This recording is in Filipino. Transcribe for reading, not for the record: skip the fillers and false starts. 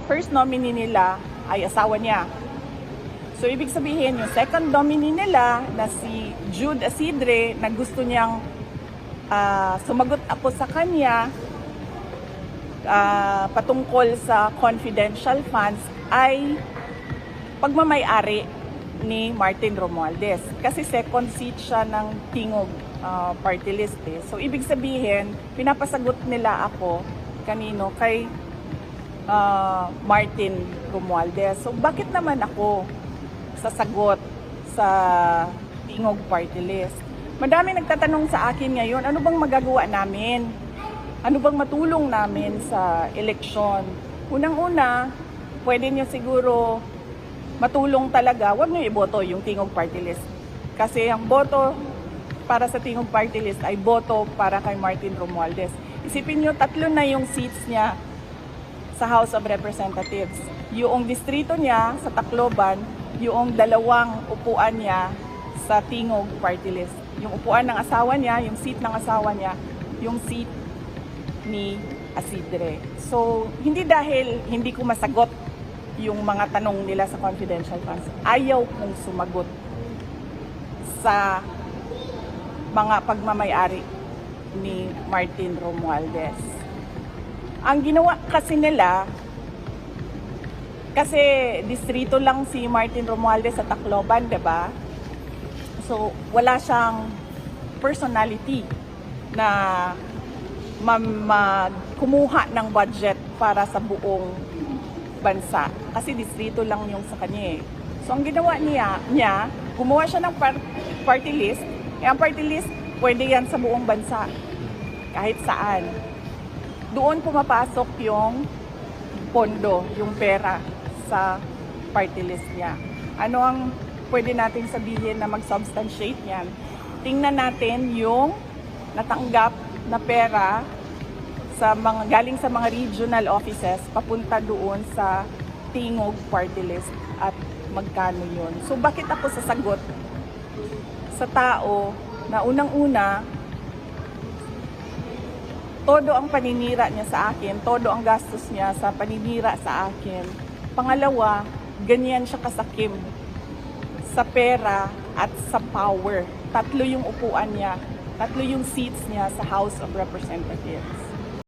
first nominee nila ay asawa niya. So, ibig sabihin, yung second nominee nila na si Jude Asidre na gusto niyang sumagot ako sa kanya patungkol sa confidential funds ay pagmamay-ari ni Martin Romualdez. Kasi second seat siya ng Tingog party list. So, ibig sabihin, pinapasagot nila ako kanino kay Martin Romualdez. So, bakit naman ako sasagot sa Tingog party list? Madami nagtatanong sa akin ngayon, ano bang magagawa namin? Ano bang matulong namin sa eleksyon? Unang-una, pwede nyo siguro matulong talaga, huwag nyo iboto yung Tingog party list. Kasi ang boto para sa Tingog party list ay boto para kay Martin Romualdez. Isipin nyo, 3 na yung seats niya sa House of Representatives. Yung distrito niya sa Tacloban, yung 2 upuan niya sa Tingog party list. Yung upuan ng asawa niya, yung seat ng asawa niya, yung seat ni Asidre. So, hindi dahil hindi ko masagot yung mga tanong nila sa confidential funds. Ayaw kong sumagot sa mga pagmamay-ari ni Martin Romualdez. Ang ginawa kasi nila, kasi distrito lang si Martin Romualdez sa Tacloban, diba? So, wala siyang personality na kumuha ng budget para sa buong bansa. Kasi distrito lang yung sa kanya eh. So, ang ginawa niya gumawa siya ng party list. Eh, ang party list, pwede yan sa buong bansa. Kahit saan. Doon pumapasok yung pondo, yung pera sa party list niya. Ano ang pwede natin sabihin na mag-substantiate yan? Tingnan natin yung natanggap na pera sa galing sa mga regional offices papunta doon sa Tingog party list at magkano yun. So bakit ako sasagot sa tao na unang-una todo ang paninira niya sa akin, todo ang gastos niya sa paninira sa akin. Pangalawa, ganyan siya kasakim sa pera at sa power. 3 yung upuan niya, 3 yung seats niya sa House of Representatives.